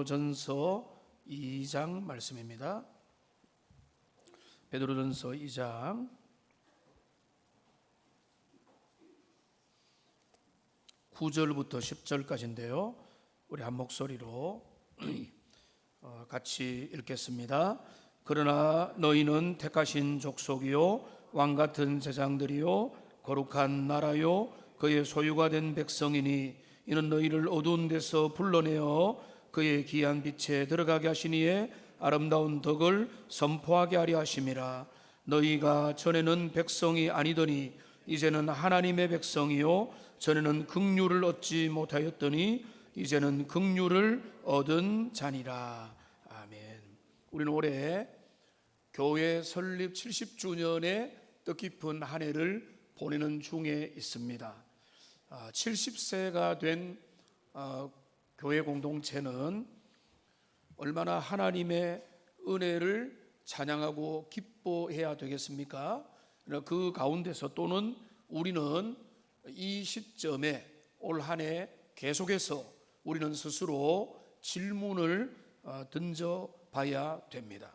베드로전서 2장 말씀입니다. 베드로전서 2장 9절부터 10절까지인데요. 우리 한 목소리로 같이 읽겠습니다. 그러나 너희는 택하신 족속이요 왕같은 제장들이요 거룩한 나라요 그의 소유가 된 백성이니 이는 너희를 어두운 데서 불러내어 그의 귀한 빛에 들어가게 하시니에 아름다운 덕을 선포하게 하려 하심이라. 너희가 전에는 백성이 아니더니 이제는 하나님의 백성이요 전에는 긍휼을 얻지 못하였더니 이제는 긍휼을 얻은 자니라. 아멘. 우리는 올해 교회 설립 70주년의 뜻깊은 한 해를 보내는 중에 있습니다. 70세가 된 교회 공동체는 얼마나 하나님의 은혜를 찬양하고 기뻐해야 되겠습니까? 그 가운데서 또는 우리는 이 시점에 올 한 해 계속해서 우리는 스스로 질문을 던져봐야 됩니다.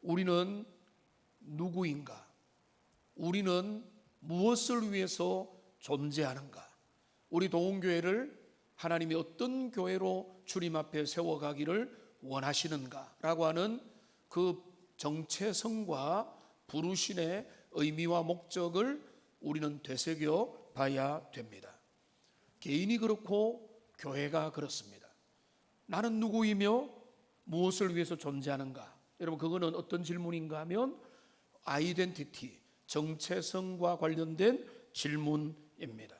우리는 누구인가? 우리는 무엇을 위해서 존재하는가? 우리 도움교회를 하나님이 어떤 교회로 주님 앞에 세워가기를 원하시는가? 라고 하는 그 정체성과 부르심의 의미와 목적을 우리는 되새겨 봐야 됩니다. 개인이 그렇고 교회가 그렇습니다. 나는 누구이며 무엇을 위해서 존재하는가? 여러분, 그거는 어떤 질문인가 하면 아이덴티티, 정체성과 관련된 질문입니다.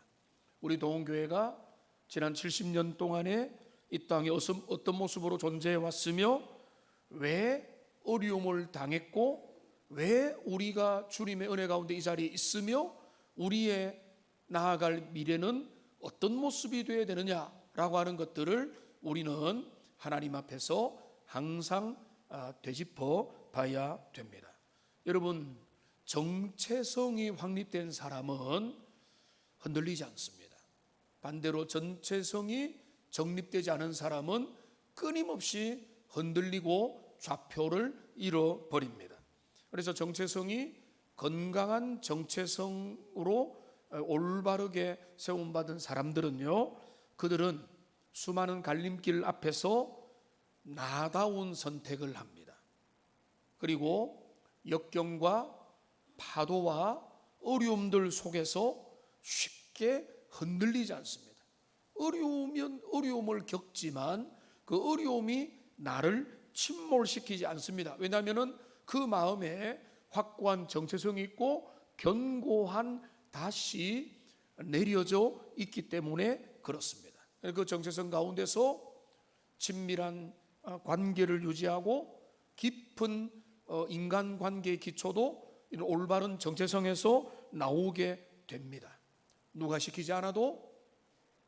우리 도움교회가 지난 70년 동안에 이 땅에 어떤 모습으로 존재해 왔으며 왜 어려움을 당했고 왜 우리가 주님의 은혜 가운데 이 자리에 있으며 우리의 나아갈 미래는 어떤 모습이 되어야 되느냐라고 하는 것들을 우리는 하나님 앞에서 항상 되짚어 봐야 됩니다. 여러분, 정체성이 확립된 사람은 흔들리지 않습니다. 반대로 정체성이 정립되지 않은 사람은 끊임없이 흔들리고 좌표를 잃어버립니다. 그래서 정체성이 건강한 정체성으로 올바르게 세움받은 사람들은요, 그들은 수많은 갈림길 앞에서 나다운 선택을 합니다. 그리고 역경과 파도와 어려움들 속에서 쉽게 흔들리지 않습니다. 어려우면 어려움을 겪지만 그 어려움이 나를 침몰시키지 않습니다. 왜냐하면 그 마음에 확고한 정체성이 있고 견고한 닷이 내려져 있기 때문에 그렇습니다. 그 정체성 가운데서 친밀한 관계를 유지하고 깊은 인간관계의 기초도 이런 올바른 정체성에서 나오게 됩니다. 누가 시키지 않아도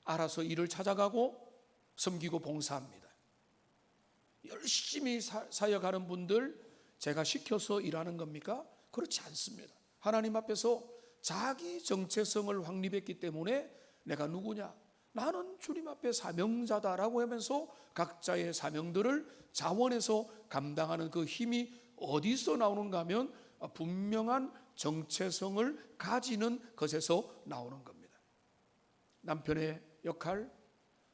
알아서 일을 찾아가고 섬기고 봉사합니다. 열심히 사역하는 분들 제가 시켜서 일하는 겁니까? 그렇지 않습니다. 하나님 앞에서 자기 정체성을 확립했기 때문에 내가 누구냐? 나는 주님 앞에 사명자다라고 하면서 각자의 사명들을 자원해서 감당하는 그 힘이 어디서 나오는가 하면 분명한 정체성을 가지는 것에서 나오는 겁니다. 남편의 역할,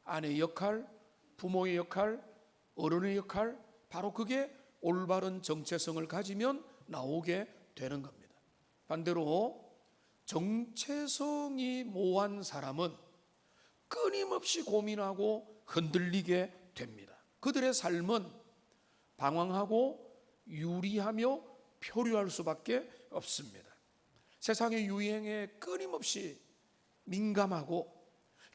아내의 역할, 부모의 역할, 어른의 역할, 바로 그게 올바른 정체성을 가지면 나오게 되는 겁니다. 반대로 정체성이 모호한 사람은 끊임없이 고민하고 흔들리게 됩니다. 그들의 삶은 방황하고 유리하며 표류할 수밖에 없습니다. 세상의 유행에 끊임없이 민감하고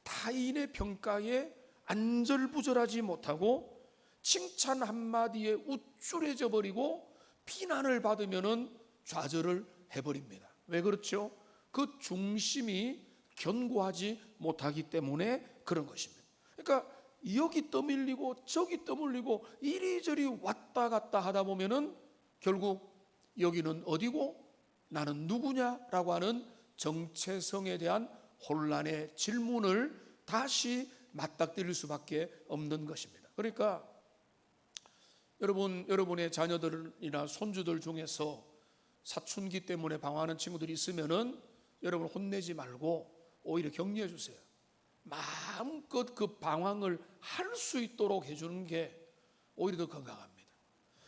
타인의 평가에 안절부절하지 못하고 칭찬 한마디에 우쭐해져 버리고 비난을 받으면 좌절을 해버립니다. 왜 그렇죠? 그 중심이 견고하지 못하기 때문에 그런 것입니다. 그러니까 여기 떠밀리고 저기 떠밀리고 이리저리 왔다 갔다 하다 보면은 결국 여기는 어디고 나는 누구냐라고 하는 정체성에 대한 혼란의 질문을 다시 맞닥뜨릴 수밖에 없는 것입니다. 그러니까 여러분의 자녀들이나 손주들 중에서 사춘기 때문에 방황하는 친구들이 있으면은 여러분 혼내지 말고 오히려 격려해 주세요. 마음껏 그 방황을 할 수 있도록 해주는 게 오히려 더 건강합니다.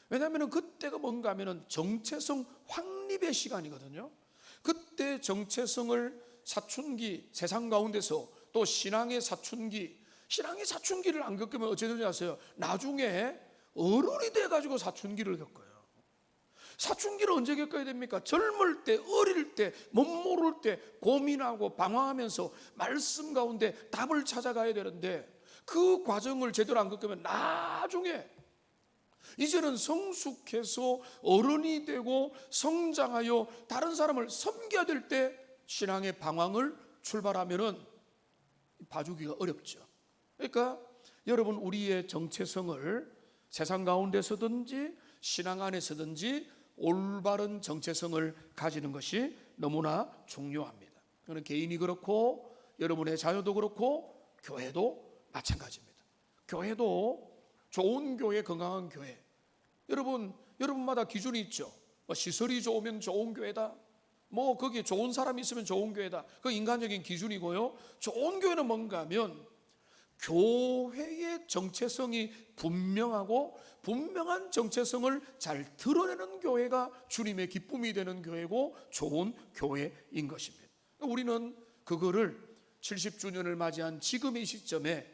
왜냐하면 그때가 뭔가 하면은 정체성 확립의 시간이거든요. 그때 정체성을 사춘기, 세상 가운데서 또 신앙의 사춘기를 안 겪으면 어찌 되는지 아세요? 나중에 어른이 돼가지고 사춘기를 겪어요. 사춘기를 언제 겪어야 됩니까? 젊을 때, 어릴 때, 못 모를 때 고민하고 방황하면서 말씀 가운데 답을 찾아가야 되는데 그 과정을 제대로 안 겪으면 나중에 이제는 성숙해서 어른이 되고 성장하여 다른 사람을 섬겨야 될 때 신앙의 방황을 출발하면은 봐주기가 어렵죠. 그러니까 여러분, 우리의 정체성을 세상 가운데서든지 신앙 안에서든지 올바른 정체성을 가지는 것이 너무나 중요합니다. 그는 개인이 그렇고 여러분의 자녀도 그렇고 교회도 마찬가지입니다. 교회도 좋은 교회, 건강한 교회, 여러분마다 기준이 있죠. 시설이 좋으면 좋은 교회다, 거기에 좋은 사람이 있으면 좋은 교회다. 그 인간적인 기준이고요. 좋은 교회는 뭔가 하면 교회의 정체성이 분명하고 분명한 정체성을 잘 드러내는 교회가 주님의 기쁨이 되는 교회고 좋은 교회인 것입니다. 우리는 그거를 70주년을 맞이한 지금의 시점에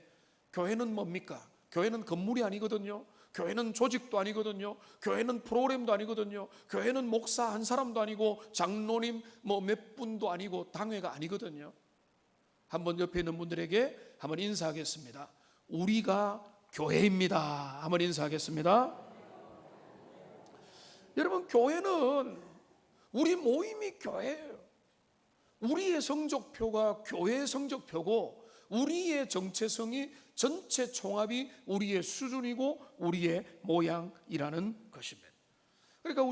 교회는 뭡니까? 교회는 건물이 아니거든요. 교회는 조직도 아니거든요. 교회는 프로그램도 아니거든요. 교회는 목사 한 사람도 아니고 장로님 몇 분도 아니고 당회가 아니거든요. 한번 옆에 있는 분들에게 한번 인사하겠습니다. 우리가 교회입니다. 한번 인사하겠습니다. 여러분, 교회는 우리 모임이 교회예요. 우리의 성적표가 교회의 성적표고 우리의 정체성이 전체 총합이 우리의 수준이고 우리의 모양이라는 것입니다. 그러니까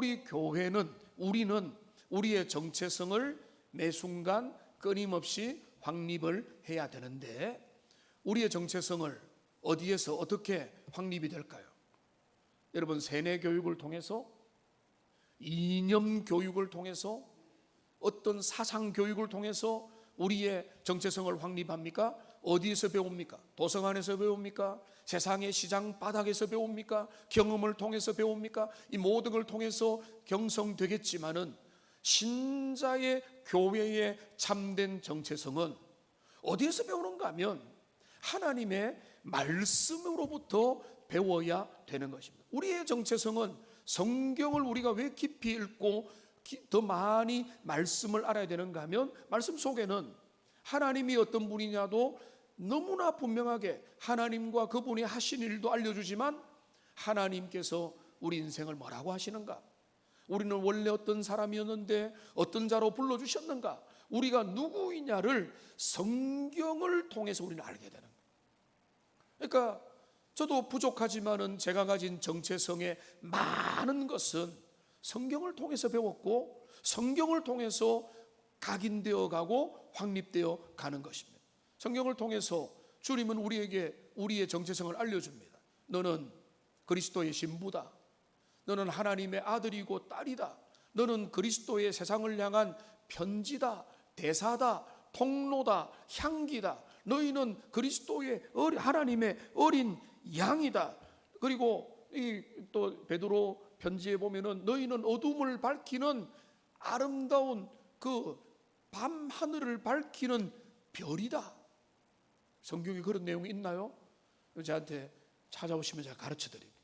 우리는 우리의 정체성을 매 순간 끊임없이 확립을 해야 되는데 우리의 정체성을 어디에서 어떻게 확립이 될까요? 여러분, 세뇌 교육을 통해서, 이념 교육을 통해서, 어떤 사상 교육을 통해서 우리의 정체성을 확립합니까? 어디에서 배웁니까? 도서관에서 배웁니까? 세상의 시장 바닥에서 배웁니까? 경험을 통해서 배웁니까? 이 모든 걸 통해서 경성되겠지만은 신자의 교회의 참된 정체성은 어디에서 배우는가 하면 하나님의 말씀으로부터 배워야 되는 것입니다. 우리의 정체성은 성경을 우리가 왜 깊이 읽고 더 많이 말씀을 알아야 되는가 하면 말씀 속에는 하나님이 어떤 분이냐도 너무나 분명하게 하나님과 그분이 하신 일도 알려주지만 하나님께서 우리 인생을 뭐라고 하시는가, 우리는 원래 어떤 사람이었는데 어떤 자로 불러주셨는가, 우리가 누구이냐를 성경을 통해서 우리는 알게 되는 거예요. 그러니까 저도 부족하지만은 제가 가진 정체성의 많은 것은 성경을 통해서 배웠고 성경을 통해서 각인되어 가고 확립되어 가는 것입니다. 성경을 통해서 주님은 우리에게 우리의 정체성을 알려줍니다. 너는 그리스도의 신부다. 너는 하나님의 아들이고 딸이다. 너는 그리스도의 세상을 향한 편지다, 대사다, 통로다, 향기다. 너희는 그리스도의 하나님의 어린 양이다. 그리고 또 베드로 편지에 보면은 너희는 어둠을 밝히는 아름다운 그 밤 하늘을 밝히는 별이다. 성경에 그런 내용이 있나요? 저한테 찾아오시면 제가 가르쳐 드립니다.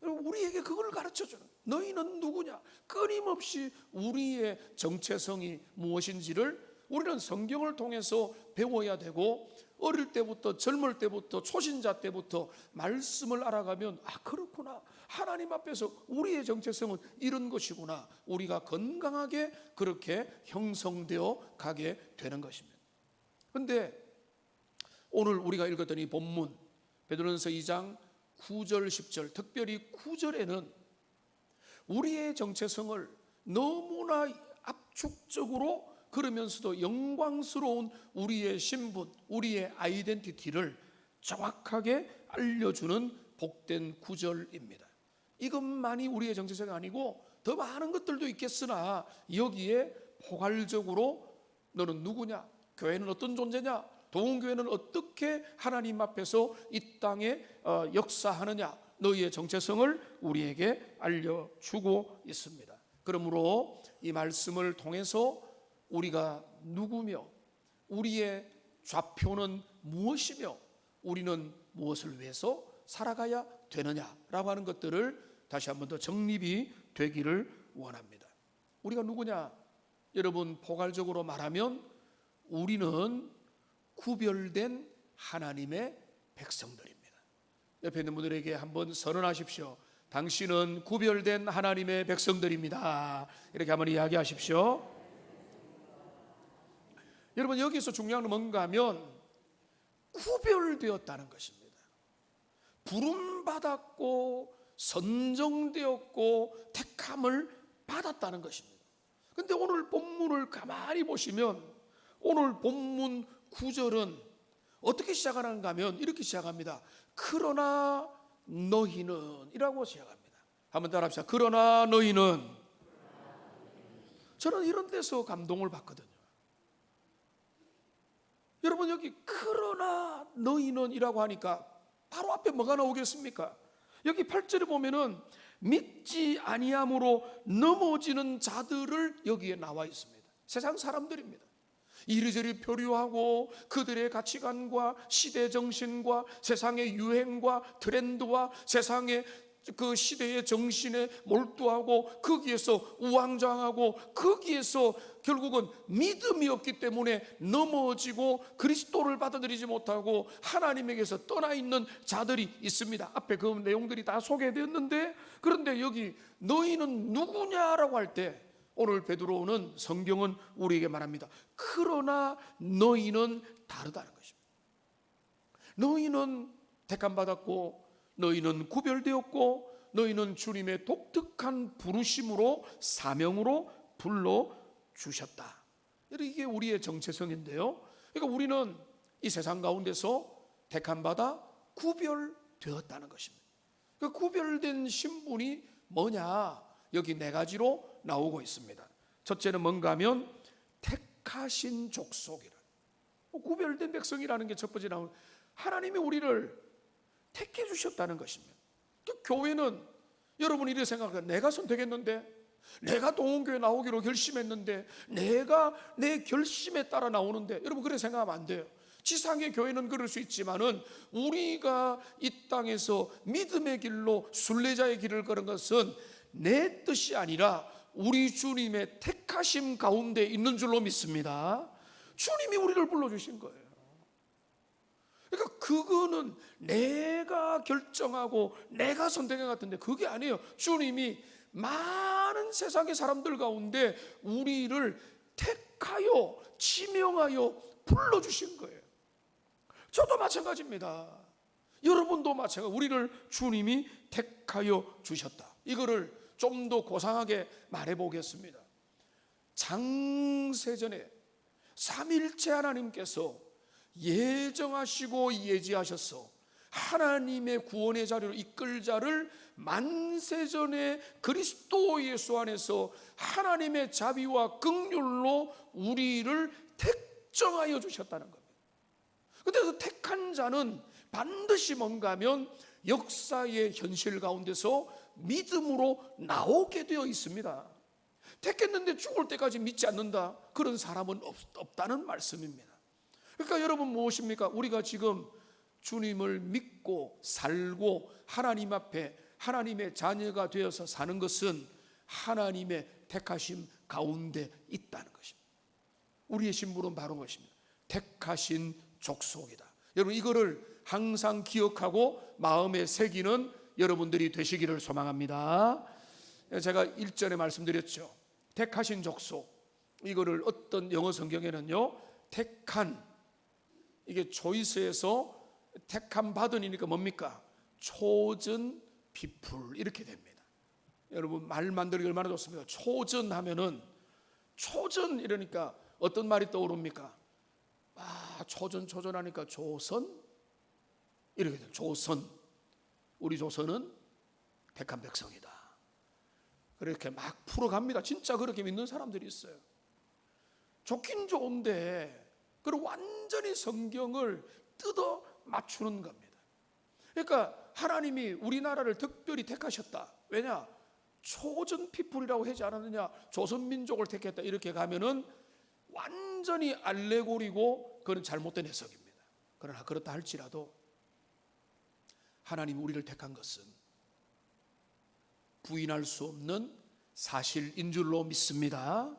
우리에게 그걸 가르쳐주는, 너희는 누구냐, 끊임없이 우리의 정체성이 무엇인지를 우리는 성경을 통해서 배워야 되고 어릴 때부터, 젊을 때부터, 초신자 때부터 말씀을 알아가면 그렇구나, 하나님 앞에서 우리의 정체성은 이런 것이구나, 우리가 건강하게 그렇게 형성되어 가게 되는 것입니다. 그런데 오늘 우리가 읽었던 이 본문 베드로전서 2장 9절 10절, 특별히 9절에는 우리의 정체성을 너무나 압축적으로 그러면서도 영광스러운 우리의 신분, 우리의 아이덴티티를 정확하게 알려주는 복된 구절입니다. 이것만이 우리의 정체성이 아니고 더 많은 것들도 있겠으나 여기에 포괄적으로 너는 누구냐? 교회는 어떤 존재냐? 도움교회는 어떻게 하나님 앞에서 이 땅에 역사하느냐? 너희의 정체성을 우리에게 알려주고 있습니다. 그러므로 이 말씀을 통해서 우리가 누구며 우리의 좌표는 무엇이며 우리는 무엇을 위해서 살아가야 되느냐라고 하는 것들을 다시 한번 더 정립이 되기를 원합니다. 우리가 누구냐? 여러분, 포괄적으로 말하면 우리는 구별된 하나님의 백성들입니다. 옆에 있는 분들에게 한번 선언하십시오. 당신은 구별된 하나님의 백성들입니다. 이렇게 한번 이야기하십시오. 여러분, 여기서 중요한 건 뭔가 하면 구별되었다는 것입니다. 부름받았고 선정되었고 택함을 받았다는 것입니다. 그런데 오늘 본문을 가만히 보시면 오늘 본문 9절은 어떻게 시작하는가 하면 이렇게 시작합니다. 그러나 너희는 이라고 시작합니다. 한번 따라합시다. 그러나 너희는. 저는 이런 데서 감동을 받거든요. 여러분, 여기 그러나 너희는 이라고 하니까 바로 앞에 뭐가 나오겠습니까? 여기 8절에 보면은 믿지 아니함으로 넘어지는 자들을 여기에 나와 있습니다. 세상 사람들입니다. 이리저리 표류하고 그들의 가치관과 시대 정신과 세상의 유행과 트렌드와 세상의 그 시대의 정신에 몰두하고 거기에서 우왕좌왕하고 거기에서 결국은 믿음이 없기 때문에 넘어지고 그리스도를 받아들이지 못하고 하나님에게서 떠나 있는 자들이 있습니다. 앞에 그 내용들이 다 소개되었는데, 그런데 여기 너희는 누구냐라고 할 때 오늘 베드로는 성경은 우리에게 말합니다. 그러나 너희는 다르다는 것입니다. 너희는 택함받았고 너희는 구별되었고 너희는 주님의 독특한 부르심으로 사명으로 불러주셨다. 이게 우리의 정체성인데요. 그러니까 우리는 이 세상 가운데서 택함받아 구별되었다는 것입니다. 그 구별된 신분이 뭐냐? 여기 네 가지로 나오고 있습니다. 첫째는 뭔가 하면 택하신 족속이라. 구별된 백성이라는 게 첫 번째 나오는, 하나님이 우리를 택해 주셨다는 것입니다. 교회는 여러분이 이렇게 생각해요. 내가 선택했는데, 내가 동원교회 나오기로 결심했는데, 내가 내 결심에 따라 나오는데, 여러분 그렇게 생각하면 안 돼요. 지상의 교회는 그럴 수 있지만은 우리가 이 땅에서 믿음의 길로 순례자의 길을 걸은 것은 내 뜻이 아니라 우리 주님의 택하심 가운데 있는 줄로 믿습니다. 주님이 우리를 불러주신 거예요. 그러니까 그거는 내가 결정하고 내가 선택한 것 같은데 그게 아니에요. 주님이 많은 세상의 사람들 가운데 우리를 택하여 지명하여 불러주신 거예요. 저도 마찬가지입니다. 여러분도 마찬가지. 우리를 주님이 택하여 주셨다. 이거를 좀 더 고상하게 말해 보겠습니다. 장세전에 삼일체 하나님께서 예정하시고 예지하셔서 하나님의 구원의 자리로 이끌 자를 만세전에 그리스도 예수 안에서 하나님의 자비와 긍휼로 우리를 택정하여 주셨다는 겁니다. 그런데 그 택한 자는 반드시 뭔가 하면 역사의 현실 가운데서 믿음으로 나오게 되어 있습니다. 택했는데 죽을 때까지 믿지 않는다, 그런 사람은 없다는 말씀입니다. 그러니까 여러분 무엇입니까? 우리가 지금 주님을 믿고 살고 하나님 앞에 하나님의 자녀가 되어서 사는 것은 하나님의 택하심 가운데 있다는 것입니다. 우리의 신분은 바로 것입니다. 택하신 족속이다. 여러분 이거를 항상 기억하고 마음에 새기는 여러분들이 되시기를 소망합니다. 제가 1절에 말씀드렸죠. 택하신 족속, 이거를 어떤 영어 성경에는요 택한, 이게 초이스에서 택함 받은이니까 뭡니까? chosen people 이렇게 됩니다. 여러분 말 만들기 얼마나 좋습니까? chosen 하면은 chosen 이러니까 어떤 말이 떠오릅니까? chosen 하니까 조선 이렇게 돼요. 조선. 우리 조선은 택한 백성이다. 그렇게 막 풀어갑니다. 진짜 그렇게 믿는 사람들이 있어요. 좋긴 좋은데 그리고 완전히 성경을 뜯어 맞추는 겁니다. 그러니까 하나님이 우리나라를 특별히 택하셨다. 왜냐? 초전 피플이라고 하지 않았느냐? 조선민족을 택했다. 이렇게 가면은 완전히 알레고리고 그건 잘못된 해석입니다. 그러나 그렇다 할지라도 하나님이 우리를 택한 것은 부인할 수 없는 사실인 줄로 믿습니다.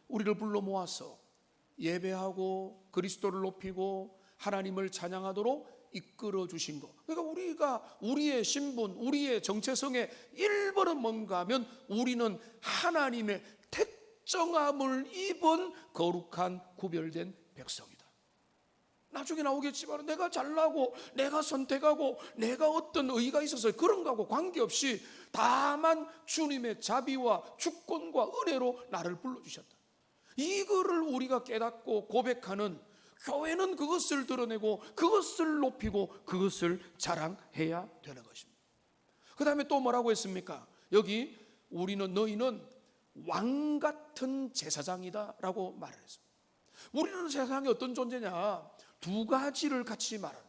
우리를 불러 모아서 예배하고 그리스도를 높이고 하나님을 찬양하도록 이끌어 주신 것. 그러니까 우리가 우리의 신분, 우리의 정체성의 1번은 뭔가 하면 우리는 하나님의 택정함을 입은 거룩한 구별된 백성이다. 나중에 나오겠지만 내가 잘나고 내가 선택하고 내가 어떤 의의가 있어서 그런 거하고 관계없이 다만 주님의 자비와 주권과 은혜로 나를 불러주셨다. 이거를 우리가 깨닫고 고백하는 교회는 그것을 드러내고 그것을 높이고 그것을 자랑해야 되는 것입니다. 그 다음에 또 뭐라고 했습니까? 여기 너희는 왕 같은 제사장이다 라고 말을 했습니다. 우리는 세상에 어떤 존재냐? 두 가지를 같이 말하는,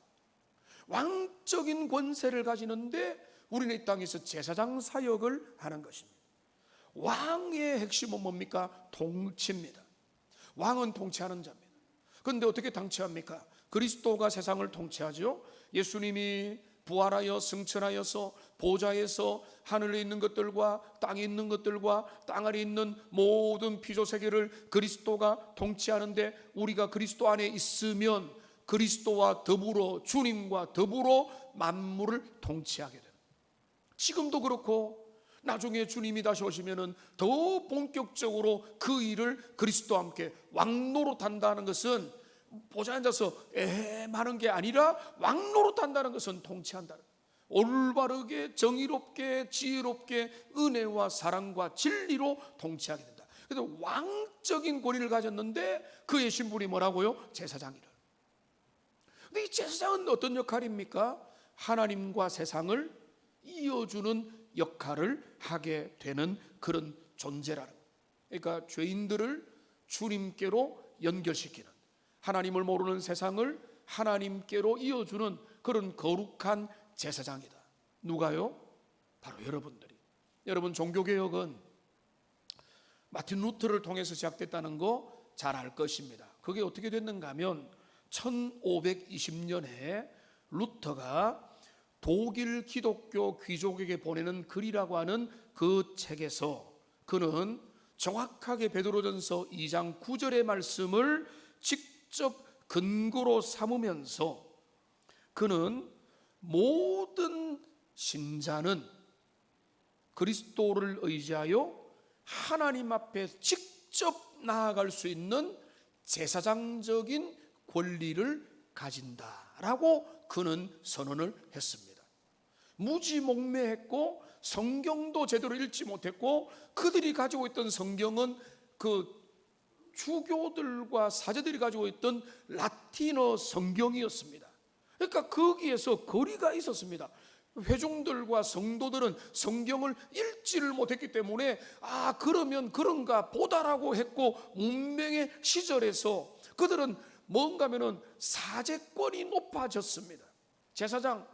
왕적인 권세를 가지는데 우리는 이 땅에서 제사장 사역을 하는 것입니다. 왕의 핵심은 뭡니까? 통치입니다. 왕은 통치하는 자입니다. 그런데 어떻게 통치합니까? 그리스도가 세상을 통치하죠. 예수님이 부활하여 승천하여서 보좌에서 하늘에 있는 것들과 땅에 있는 것들과 땅 아래 있는 모든 피조세계를 그리스도가 통치하는데 우리가 그리스도 안에 있으면 그리스도와 더불어 주님과 더불어 만물을 통치하게 돼요. 지금도 그렇고 나중에 주님이 다시 오시면은 더 본격적으로 그 일을 그리스도와 함께 왕노릇한다는 것은 보좌에 앉아서 하는 게 아니라 왕노릇한다는 것은 통치한다는, 올바르게 정의롭게 지혜롭게 은혜와 사랑과 진리로 통치하게 된다. 그래서 왕적인 권위를 가졌는데 그의 신분이 뭐라고요? 제사장이라. 근데 이 제사장은 어떤 역할입니까? 하나님과 세상을 이어주는 역할을 하게 되는 그런 존재라는 거예요. 그러니까 죄인들을 주님께로 연결시키는, 하나님을 모르는 세상을 하나님께로 이어주는 그런 거룩한 제사장이다. 누가요? 바로 여러분들이. 여러분, 종교개혁은 마틴 루터를 통해서 시작됐다는 거 잘 알 것입니다. 그게 어떻게 됐는가 하면 1520년에 루터가 독일 기독교 귀족에게 보내는 글이라고 하는 그 책에서 그는 정확하게 베드로전서 2장 9절의 말씀을 직접 근거로 삼으면서 그는 모든 신자는 그리스도를 의지하여 하나님 앞에 직접 나아갈 수 있는 제사장적인 권리를 가진다라고 그는 선언을 했습니다. 무지몽매했고 성경도 제대로 읽지 못했고 그들이 가지고 있던 성경은 그 주교들과 사제들이 가지고 있던 라틴어 성경이었습니다. 그러니까 거기에서 거리가 있었습니다. 회중들과 성도들은 성경을 읽지를 못했기 때문에 그러면 그런가 보다라고 했고, 문명의 시절에서 그들은 뭔가 하면은 사제권이 높아졌습니다. 제사장,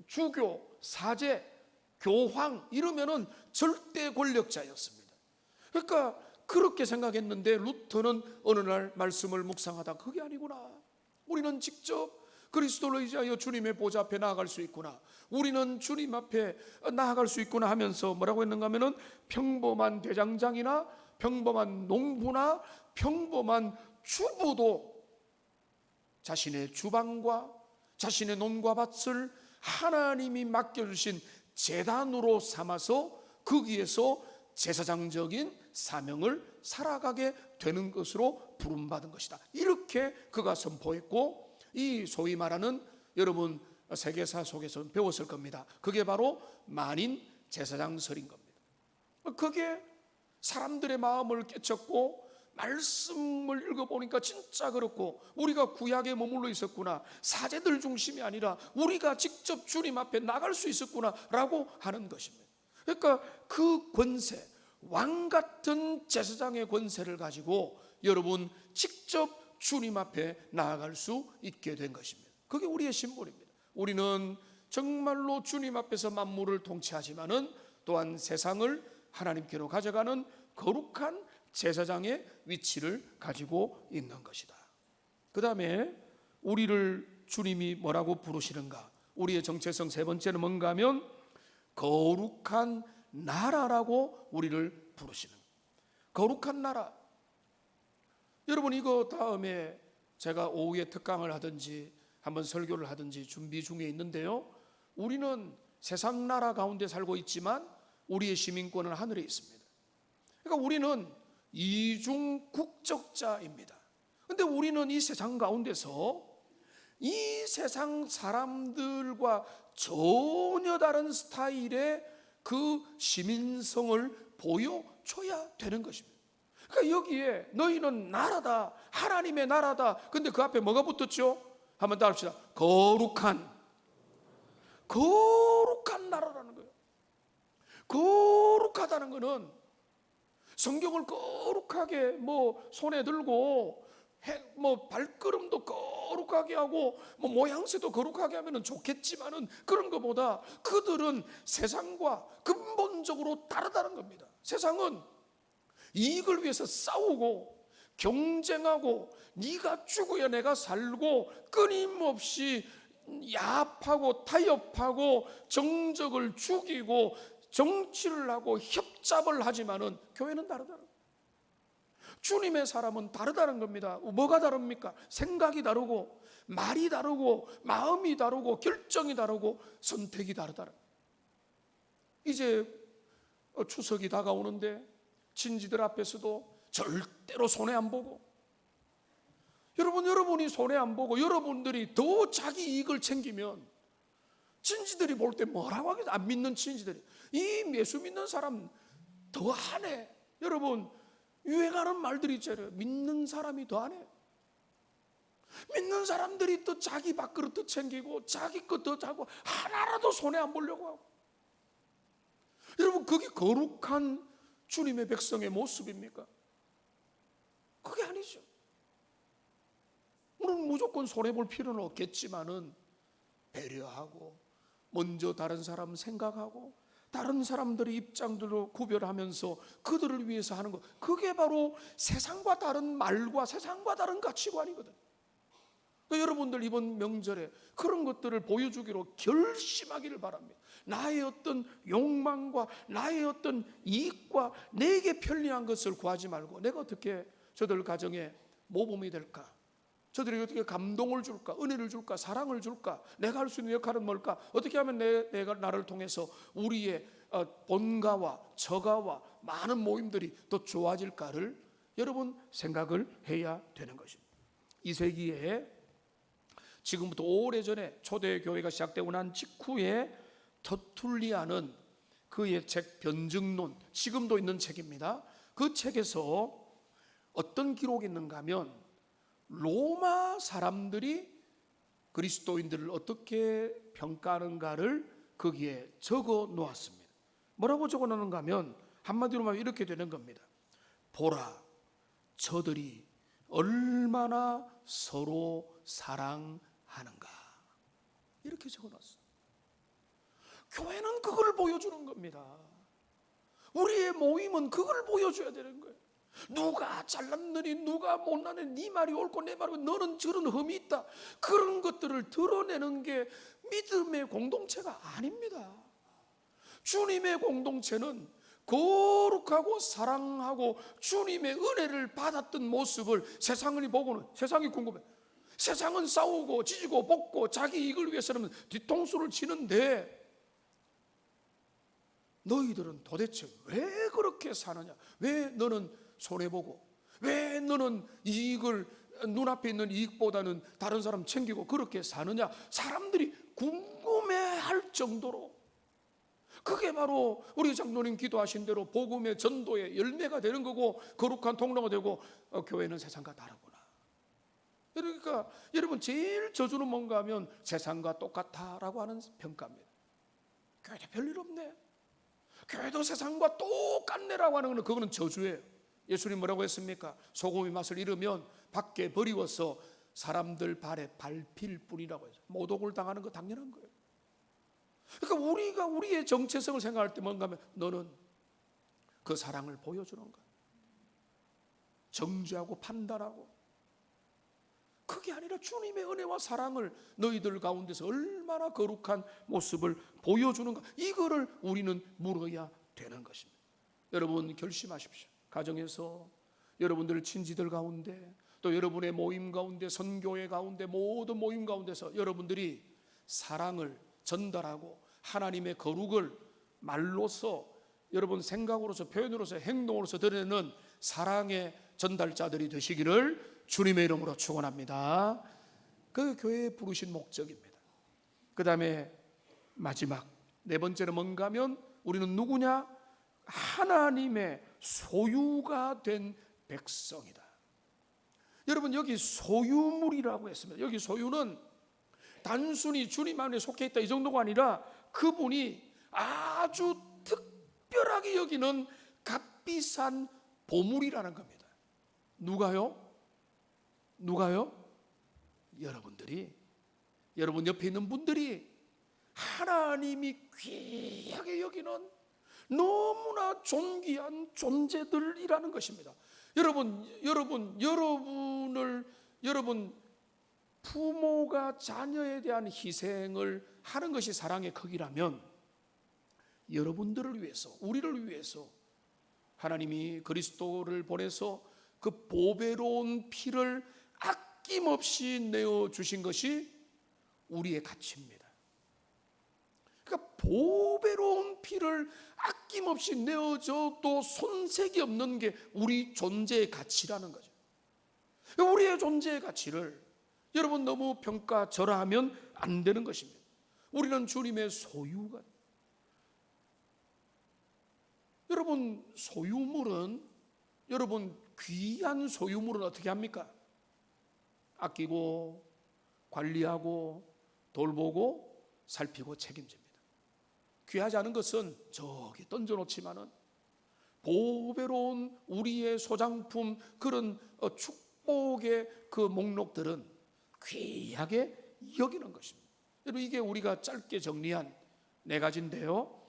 주교, 사제, 교황 이러면은 절대 권력자였습니다. 그러니까 그렇게 생각했는데 루터는 어느 날 말씀을 묵상하다 그게 아니구나, 우리는 직접 그리스도를 의지하여 주님의 보좌 앞에 나아갈 수 있구나, 우리는 주님 앞에 나아갈 수 있구나 하면서 뭐라고 했는가 하면은 평범한 대장장이나 평범한 농부나 평범한 주부도 자신의 주방과 자신의 논과 밭을 하나님이 맡겨주신 제단으로 삼아서 거기에서 제사장적인 사명을 살아가게 되는 것으로 부름받은 것이다. 이렇게 그가 선포했고, 이 소위 말하는, 여러분 세계사 속에서 배웠을 겁니다. 그게 바로 만인 제사장설인 겁니다. 그게 사람들의 마음을 깨쳤고 말씀을 읽어보니까 진짜 그렇고 우리가 구약에 머물러 있었구나, 사제들 중심이 아니라 우리가 직접 주님 앞에 나갈 수 있었구나 라고 하는 것입니다. 그러니까 그 권세, 왕 같은 제사장의 권세를 가지고 여러분 직접 주님 앞에 나아갈 수 있게 된 것입니다. 그게 우리의 심볼입니다. 우리는 정말로 주님 앞에서 만물을 통치하지만은 또한 세상을 하나님께로 가져가는 거룩한 제사장의 위치를 가지고 있는 것이다. 그 다음에 우리를 주님이 뭐라고 부르시는가? 우리의 정체성 세 번째는 뭔가 하면 거룩한 나라라고 우리를 부르시는 거예요. 거룩한 나라. 여러분, 이거 다음에 제가 오후에 특강을 하든지 한번 설교를 하든지 준비 중에 있는데요, 우리는 세상 나라 가운데 살고 있지만 우리의 시민권은 하늘에 있습니다. 그러니까 우리는 이중 국적자입니다. 그런데 우리는 이 세상 가운데서 이 세상 사람들과 전혀 다른 스타일의 그 시민성을 보여줘야 되는 것입니다. 그러니까 여기에 너희는 나라다, 하나님의 나라다. 근데 그 앞에 뭐가 붙었죠? 한번 따라합시다. 거룩한 나라라는 거예요. 거룩하다는 것은 성경을 거룩하게 손에 들고 발걸음도 거룩하게 하고 모양새도 거룩하게 하면 좋겠지만은 그런 것보다 그들은 세상과 근본적으로 다르다는 겁니다. 세상은 이익을 위해서 싸우고 경쟁하고 네가 죽어야 내가 살고 끊임없이 야합하고 타협하고 정적을 죽이고 정치를 하고 협잡을 하지만은 교회는 다르다는 거예요. 주님의 사람은 다르다는 겁니다. 뭐가 다릅니까? 생각이 다르고 말이 다르고 마음이 다르고 결정이 다르고 선택이 다르다는 거예요. 이제 추석이 다가오는데 친지들 앞에서도 절대로 손해 안 보고, 여러분이 손해 안 보고 여러분들이 더 자기 이익을 챙기면 친지들이 볼 때 뭐라고 하겠어요? 안 믿는 친지들이 이 예수 믿는 사람 더하네. 여러분, 유행하는 말들이 있잖아요. 믿는 사람이 더하네. 믿는 사람들이 또 자기 밥그릇 더 챙기고 자기 것 더 자고 하나라도 손해 안 보려고 하고. 여러분, 그게 거룩한 주님의 백성의 모습입니까? 그게 아니죠. 우리는 무조건 손해볼 필요는 없겠지만은 배려하고 먼저 다른 사람 생각하고 다른 사람들의 입장들로 구별하면서 그들을 위해서 하는 것, 그게 바로 세상과 다른 말과 세상과 다른 가치관이거든. 여러분들 이번 명절에 그런 것들을 보여주기로 결심하기를 바랍니다. 나의 어떤 욕망과 나의 어떤 이익과 내게 편리한 것을 구하지 말고 내가 어떻게 저들 가정에 모범이 될까? 저들이 어떻게 감동을 줄까? 은혜를 줄까? 사랑을 줄까? 내가 할 수 있는 역할은 뭘까? 어떻게 하면 내가 나를 통해서 우리의 본가와 저가와 많은 모임들이 더 좋아질까를 여러분 생각을 해야 되는 것입니다. 이 세기에 지금부터 오래전에 초대교회가 시작되고 난 직후에 터툴리아는 그의 책 변증론, 지금도 있는 책입니다. 그 책에서 어떤 기록이 있는가 하면 로마 사람들이 그리스도인들을 어떻게 평가하는가를 거기에 적어 놓았습니다. 뭐라고 적어 놓는가 하면 한마디로 말하면 이렇게 되는 겁니다. 보라, 저들이 얼마나 서로 사랑하는가. 이렇게 적어 놨어요. 교회는 그걸 보여주는 겁니다. 우리의 모임은 그걸 보여줘야 되는 거예요. 누가 잘났느니 누가 못나니 네 말이 옳고 내 말이 너는 저런 흠이 있다, 그런 것들을 드러내는 게 믿음의 공동체가 아닙니다. 주님의 공동체는 거룩하고 사랑하고 주님의 은혜를 받았던 모습을 세상을 보고는 세상이 궁금해. 세상은 싸우고 지지고 볶고 자기 이익을 위해서는 뒤통수를 치는데 너희들은 도대체 왜 그렇게 사느냐? 왜 너는 손해보고, 왜 너는 이익을, 눈앞에 있는 이익보다는 다른 사람 챙기고 그렇게 사느냐? 사람들이 궁금해할 정도로 그게 바로 우리 장로님 기도하신 대로 복음의 전도의 열매가 되는 거고 거룩한 통로가 되고 교회는 세상과 다르구나. 그러니까 여러분 제일 저주는 뭔가 하면 세상과 똑같다라고 하는 평가입니다. 교회도 별일 없네, 교회도 세상과 똑같네라고 하는 것은 그거는 저주예요. 예수님 뭐라고 했습니까? 소금의 맛을 잃으면 밖에 버리워서 사람들 발에 밟힐 뿐이라고 해서 모독을 당하는 거 당연한 거예요. 그러니까 우리가 우리의 정체성을 생각할 때 뭔가 하면 너는 그 사랑을 보여주는 거야. 정죄하고 판단하고, 그게 아니라 주님의 은혜와 사랑을 너희들 가운데서 얼마나 거룩한 모습을 보여주는가, 이거를 우리는 물어야 되는 것입니다. 여러분 결심하십시오. 가정에서 여러분들 친지들 가운데 또 여러분의 모임 가운데 선교회 가운데 모든 모임 가운데서 여러분들이 사랑을 전달하고 하나님의 거룩을 말로서 여러분 생각으로서 표현으로서 행동으로서 드러내는 사랑의 전달자들이 되시기를 주님의 이름으로 축원합니다. 그 교회에 부르신 목적입니다. 그 다음에 마지막 네 번째는 뭔가 하면 우리는 누구냐? 하나님의 소유가 된 백성이다. 여러분 여기 소유물이라고 했습니다. 여기 소유는 단순히 주님 안에 속해 있다 이 정도가 아니라 그분이 아주 특별하게 여기는 값비싼 보물이라는 겁니다. 누가요? 여러분들이, 여러분 옆에 있는 분들이 하나님이 귀하게 여기는 너무나 존귀한 존재들이라는 것입니다. 여러분 부모가 자녀에 대한 희생을 하는 것이 사랑의 크기라면 여러분들을 위해서, 우리를 위해서 하나님이 그리스도를 보내서 그 보배로운 피를 아낌없이 내어주신 것이 우리의 가치입니다. 그러니까 보배로운 피를 아낌없이 내어줘도 손색이 없는 게 우리 존재의 가치라는 거죠. 우리의 존재의 가치를 여러분 너무 평가절하하면 안 되는 것입니다. 우리는 주님의 소유가, 여러분 소유물은, 여러분 귀한 소유물은 어떻게 합니까? 아끼고 관리하고 돌보고 살피고 책임집니다. 귀하지 않은 것은 저기 던져놓지만은 보배로운 우리의 소장품, 그런 축복의 그 목록들은 귀하게 여기는 것입니다. 여러분 이게 우리가 짧게 정리한 네 가지인데요.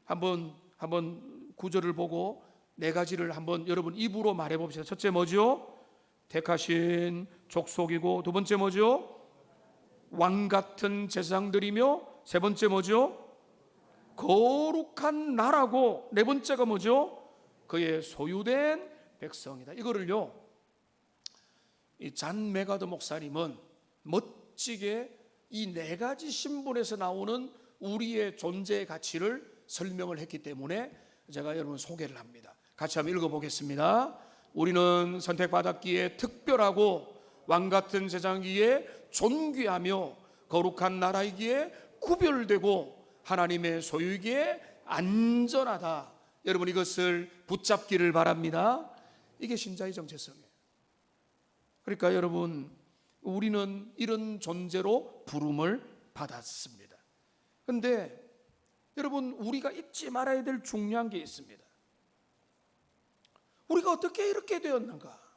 한번 구절을 보고 네 가지를 한번 여러분 입으로 말해 봅시다. 첫째 뭐죠? 택하신 족속이고, 두 번째 뭐죠? 왕 같은 제사장들이며, 세 번째 뭐죠? 거룩한 나라고, 네 번째가 뭐죠? 그의 소유된 백성이다. 이거를요, 이 잔 메가더 목사님은 멋지게 이 네 가지 신분에서 나오는 우리의 존재의 가치를 설명을 했기 때문에 제가 여러분 소개를 합니다. 같이 한번 읽어보겠습니다. 우리는 선택받았기에 특별하고 왕같은 제사장이기에 존귀하며 거룩한 나라이기에 구별되고 하나님의 소유이기에 안전하다. 여러분 이것을 붙잡기를 바랍니다. 이게 신자의 정체성이에요. 그러니까 여러분 우리는 이런 존재로 부름을 받았습니다. 그런데 여러분 우리가 잊지 말아야 될 중요한 게 있습니다. 우리가 어떻게 이렇게 되었는가?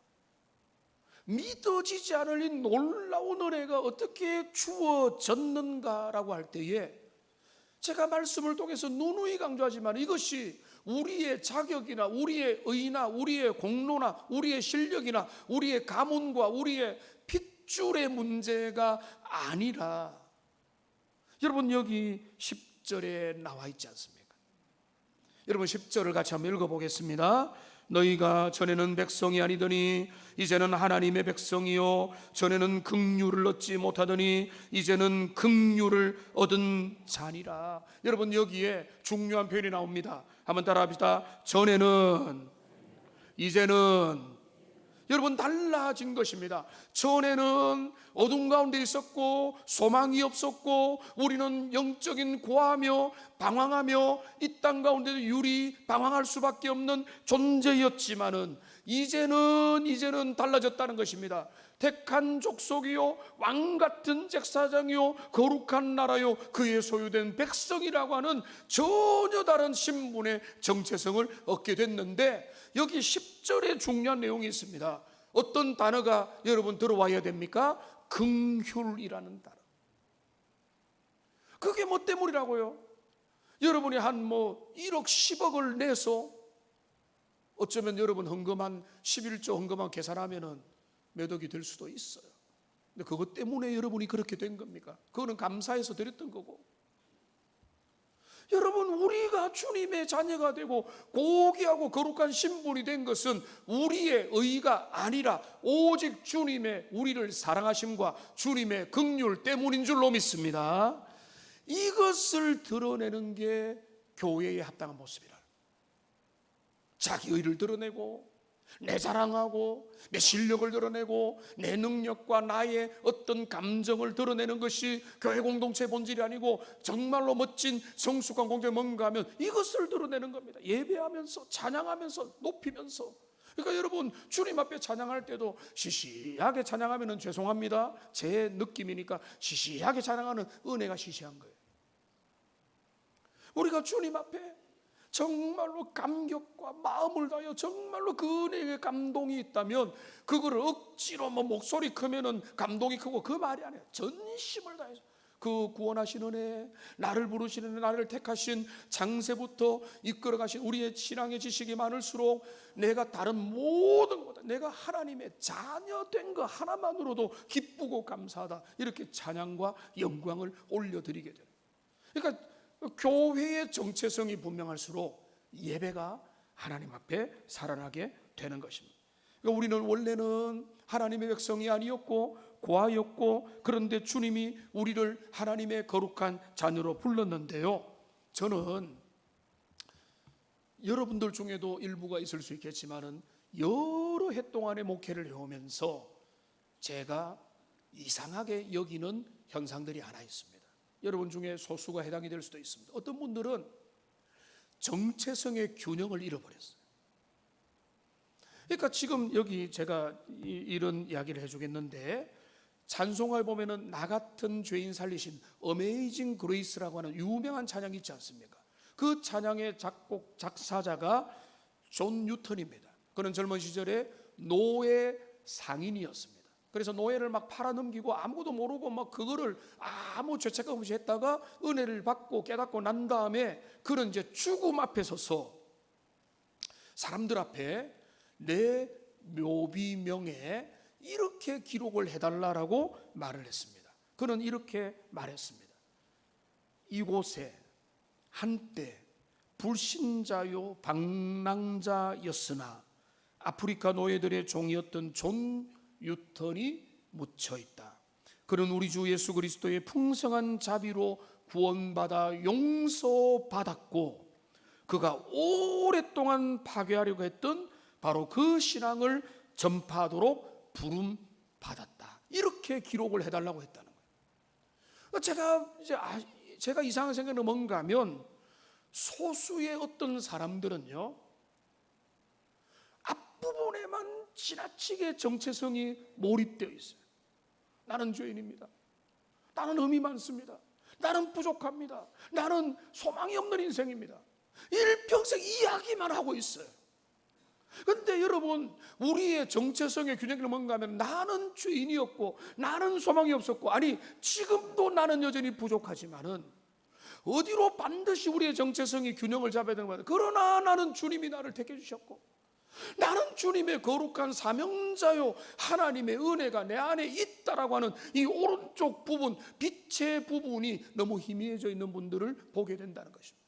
믿어지지 않을 이 놀라운 은혜가 어떻게 주어졌는가라고 할 때에 제가 말씀을 통해서 누누이 강조하지만 이것이 우리의 자격이나 우리의 의나 우리의 공로나 우리의 실력이나 우리의 가문과 우리의 핏줄의 문제가 아니라, 여러분 여기 10절에 나와 있지 않습니까? 여러분 10절을 같이 한번 읽어보겠습니다. 너희가 전에는 백성이 아니더니 이제는 하나님의 백성이요, 전에는 긍휼을 얻지 못하더니 이제는 긍휼을 얻은 자니라. 여러분 여기에 중요한 표현이 나옵니다. 한번 따라합시다. 전에는, 이제는. 여러분 달라진 것입니다. 전에는 어둠 가운데 있었고 소망이 없었고 우리는 영적인 고하며 방황하며 이 땅 가운데도 방황할 수밖에 없는 존재였지만은 이제는 달라졌다는 것입니다. 택한 족속이요 왕같은 제사장이요 거룩한 나라요 그의 소유된 백성이라고 하는 전혀 다른 신분의 정체성을 얻게 됐는데, 여기 10절에 중요한 내용이 있습니다. 어떤 단어가 여러분 들어와야 됩니까? 긍휼이라는 단어. 그게 뭐 때문이라고요? 여러분이 한 1억 10억을 내서 어쩌면 여러분 헌금한 11조 헌금한 계산하면은 몇 억이 될 수도 있어요. 근데 그것 때문에 여러분이 그렇게 된 겁니까? 그거는 감사해서 드렸던 거고. 여러분, 우리가 주님의 자녀가 되고 고귀하고 거룩한 신분이 된 것은 우리의 의가 아니라 오직 주님의 우리를 사랑하심과 주님의 긍휼 때문인 줄로 믿습니다. 이것을 드러내는 게 교회에 합당한 모습이라. 자기 의를 드러내고 내 자랑하고 내 실력을 드러내고 내 능력과 나의 어떤 감정을 드러내는 것이 교회 공동체의 본질이 아니고 정말로 멋진 성숙한 공동체 뭔가 하면 이것을 드러내는 겁니다. 예배하면서 찬양하면서 높이면서. 그러니까 여러분, 주님 앞에 찬양할 때도 시시하게 찬양하면 죄송합니다, 제 느낌이니까 시시하게 찬양하는 은혜가 시시한 거예요. 우리가 주님 앞에 정말로 감격과 마음을 다하여 정말로 그 은혜의 감동이 있다면 그거를 억지로 목소리 크면은 감동이 크고 그 말이 아니에요. 전심을 다해서 그 구원하신 은혜, 나를 부르시는 은혜, 나를 택하신 장세부터 이끌어가신 우리의 신앙의 지식이 많을수록 내가 다른 모든 것보다 내가 하나님의 자녀 된 거 하나만으로도 기쁘고 감사하다, 이렇게 찬양과 영광을 올려드리게 돼요. 그러니까 교회의 정체성이 분명할수록 예배가 하나님 앞에 살아나게 되는 것입니다. 그러니까 우리는 원래는 하나님의 백성이 아니었고 고아였고, 그런데 주님이 우리를 하나님의 거룩한 자녀로 불렀는데요, 저는 여러분들 중에도 일부가 있을 수 있겠지만은 여러 해 동안의 목회를 해오면서 제가 이상하게 여기는 현상들이 하나 있습니다. 여러분 중에 소수가 해당이 될 수도 있습니다. 어떤 분들은 정체성의 균형을 잃어버렸어요. 그러니까 지금 여기 제가 이런 이야기를 해주겠는데, 찬송가에 보면은 나 같은 죄인 살리신 어메이징 그레이스라고 하는 유명한 찬양이 있지 않습니까? 그 찬양의 작곡 작사자가 존 뉴턴입니다. 그는 젊은 시절에 노예 상인이었습니다. 그래서 노예를 막 팔아넘기고 아무것도 모르고 막 그거를 아무 죄책감 없이 했다가 은혜를 받고 깨닫고 난 다음에 그는 이제 죽음 앞에 서서 사람들 앞에 내 묘비명에 이렇게 기록을 해달라고 말을 했습니다. 그는 이렇게 말했습니다. 이곳에 한때 불신자요 방랑자였으나 아프리카 노예들의 종이었던 존 뉴턴이 묻혀 있다. 그는 우리 주 예수 그리스도의 풍성한 자비로 구원받아 용서받았고, 그가 오랫동안 파괴하려고 했던 바로 그 신앙을 전파하도록 부름받았다. 이렇게 기록을 해달라고 했다는 거예요. 제가 이상한 생각은 뭔가 하면, 소수의 어떤 사람들은요 앞부분에만 지나치게 정체성이 몰입되어 있어요. 나는 죄인입니다. 나는 흠이 많습니다. 나는 부족합니다. 나는 소망이 없는 인생입니다. 일평생 이야기만 하고 있어요. 그런데 여러분, 우리의 정체성의 균형이 뭔가 하면 나는 죄인이었고 나는 소망이 없었고, 아니 지금도 나는 여전히 부족하지만은 어디로 반드시 우리의 정체성이 균형을 잡아야 되는 거예요. 그러나 나는 주님이 나를 택해 주셨고 나는 주님의 거룩한 사명자요, 하나님의 은혜가 내 안에 있다라고 하는 이 오른쪽 부분, 빛의 부분이 너무 희미해져 있는 분들을 보게 된다는 것입니다.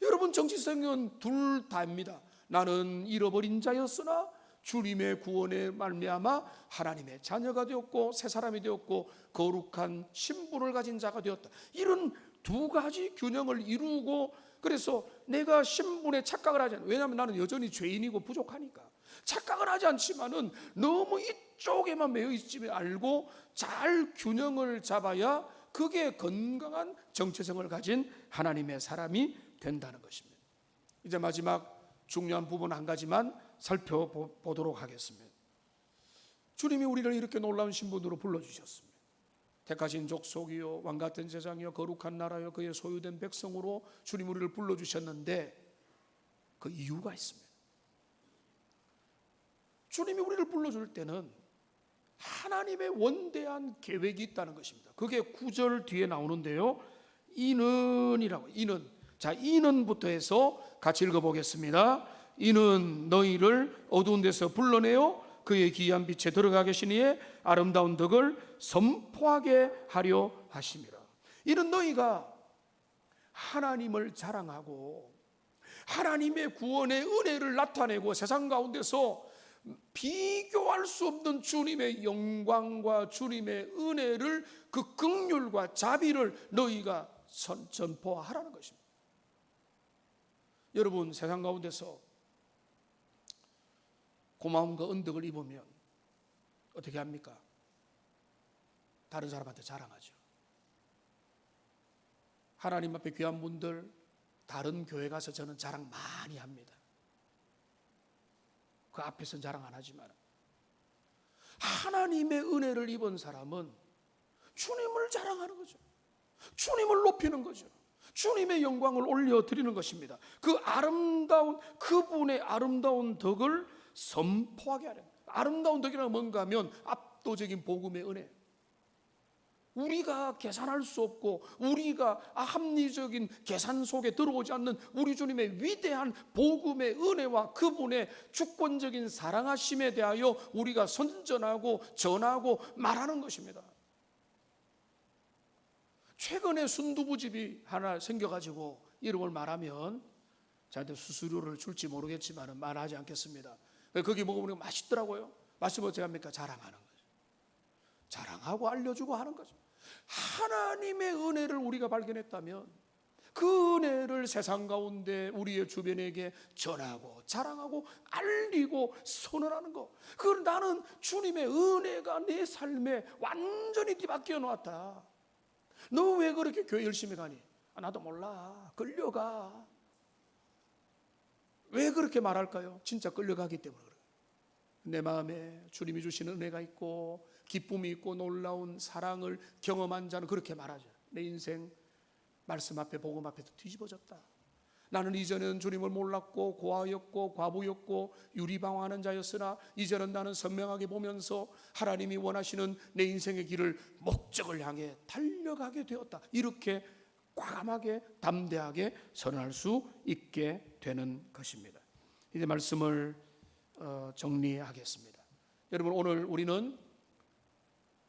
여러분, 정체성은 둘 다입니다. 나는 잃어버린 자였으나 주님의 구원에 말미암아 하나님의 자녀가 되었고 새 사람이 되었고 거룩한 신분을 가진 자가 되었다. 이런 두 가지 균형을 이루고 그래서 내가 신분에 착각을 하지 않아요. 왜냐하면 나는 여전히 죄인이고 부족하니까. 착각을 하지 않지만은 너무 이쪽에만 매여 있지 말고 잘 균형을 잡아야 그게 건강한 정체성을 가진 하나님의 사람이 된다는 것입니다. 이제 마지막 중요한 부분 한 가지만 살펴보도록 하겠습니다. 주님이 우리를 이렇게 놀라운 신분으로 불러주셨습니다. 택하신 족속이요 왕같은 제사장이요 거룩한 나라요 그의 소유된 백성으로 주님 우리를 불러주셨는데 그 이유가 있습니다. 주님이 우리를 불러줄 때는 하나님의 원대한 계획이 있다는 것입니다. 그게 9절 뒤에 나오는데요. 이는이라고, 이는. 자, 이는부터 해서 같이 읽어보겠습니다. 이는 너희를 어두운 데서 불러내어 그의 기이한 빛에 들어가 계시니에 아름다운 덕을 선포하게 하려 하심이라. 이는 너희가 하나님을 자랑하고 하나님의 구원의 은혜를 나타내고 세상 가운데서 비교할 수 없는 주님의 영광과 주님의 은혜를 그 긍휼과 자비를 너희가 전포하라는 것입니다. 여러분, 세상 가운데서 고마움과 은덕을 입으면 어떻게 합니까? 다른 사람한테 자랑하죠. 하나님 앞에 귀한 분들 다른 교회 가서 저는 자랑 많이 합니다. 그 앞에서는 자랑 안 하지만 하나님의 은혜를 입은 사람은 주님을 자랑하는 거죠. 주님을 높이는 거죠. 주님의 영광을 올려드리는 것입니다. 그 아름다운 그분의 아름다운 덕을 선포하게 하는, 아름다운 덕이란 뭔가 하면 압도적인 복음의 은혜, 우리가 계산할 수 없고 우리가 합리적인 계산 속에 들어오지 않는 우리 주님의 위대한 복음의 은혜와 그분의 주권적인 사랑하심에 대하여 우리가 선전하고 전하고 말하는 것입니다. 최근에 순두부집이 하나 생겨가지고 이름을 말하면 저한테 수수료를 줄지 모르겠지만 말하지 않겠습니다. 거기 먹어보니까 맛있더라고요. 맛있으면 어떻게 합니까? 자랑하는 거죠. 자랑하고 알려주고 하는 거죠. 하나님의 은혜를 우리가 발견했다면 그 은혜를 세상 가운데 우리의 주변에게 전하고 자랑하고 알리고 선언하는 거. 그걸 나는 주님의 은혜가 내 삶에 완전히 뒤바뀌어 놓았다. 너 왜 그렇게 교회 열심히 가니? 나도 몰라. 끌려가. 왜 그렇게 말할까요? 진짜 끌려가기 때문에 그래요. 내 마음에 주님이 주시는 은혜가 있고 기쁨이 있고 놀라운 사랑을 경험한 자는 그렇게 말하죠. 내 인생 말씀 앞에 복음 앞에서 뒤집어졌다. 나는 이전에는 주님을 몰랐고 고아였고 과부였고 유리방황하는 자였으나 이제는 나는 선명하게 보면서 하나님이 원하시는 내 인생의 길을 목적을 향해 달려가게 되었다. 이렇게 과감하게 담대하게 선언할 수 있게 되는 것입니다. 이제 말씀을 정리하겠습니다. 여러분, 오늘 우리는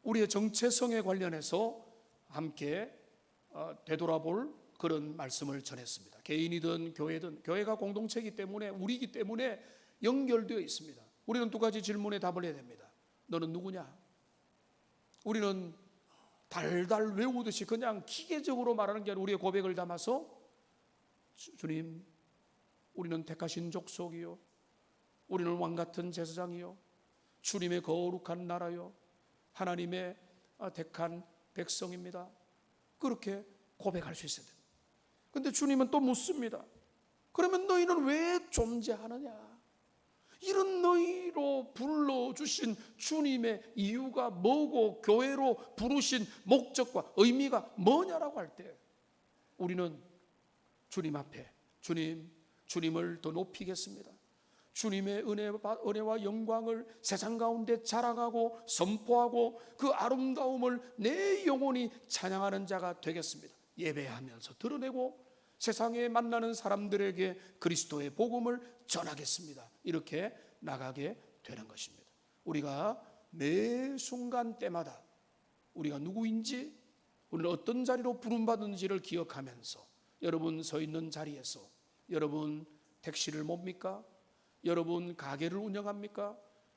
우리의 정체성에 관련해서 함께 되돌아볼 그런 말씀을 전했습니다. 개인이든 교회든 교회가 공동체이기 때문에 우리이기 때문에 연결되어 있습니다. 우리는 두 가지 질문에 답을 해야 됩니다. 너는 누구냐? 우리는 달달 외우듯이 그냥 기계적으로 말하는 게 아니라 우리의 고백을 담아서 주님, 우리는 택하신 족속이요 우리는 왕같은 제사장이요 주님의 거룩한 나라요 하나님의 택한 백성입니다. 그렇게 고백할 수 있어야 됩니다. 그런데 주님은 또 묻습니다. 그러면 너희는 왜 존재하느냐? 이런 너희로 불러주신 주님의 이유가 뭐고 교회로 부르신 목적과 의미가 뭐냐라고 할 때 우리는 주님 앞에 주님을 더 높이겠습니다. 주님의 은혜와 영광을 세상 가운데 자랑하고 선포하고 그 아름다움을 내 영혼이 찬양하는 자가 되겠습니다. 예배하면서 드러내고 세상에 만나는 사람들에게 그리스도의 복음을 전하겠습니다. 이렇게 나가게 되는 것입니다. 우리가 매 순간 때마다 우리가 누구인지 우리는 어떤 자리로 부름받은지를 기억하면서 여러분 서 있는 자리에서 여러분 택시를 몹니까? 여러분 가게를 운영합니까?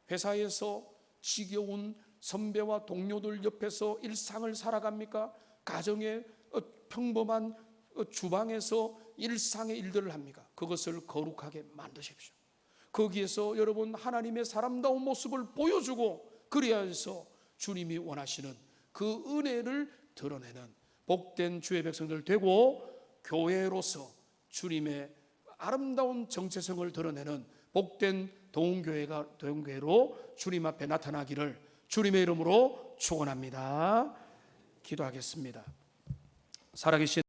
회사에서 지겨운 선배와 동료들 옆에서 일상을 살아갑니까? 가정의 평범한 주방에서 일상의 일들을 합니까? 그것을 거룩하게 만드십시오. 거기에서 여러분 하나님의 사람다운 모습을 보여주고, 그래야 해서 주님이 원하시는 그 은혜를 드러내는 복된 주의 백성들 되고, 교회로서 주님의 아름다운 정체성을 드러내는 복된 도움교회로 주님 앞에 나타나기를 주님의 이름으로 축원합니다. 기도하겠습니다. 살아계신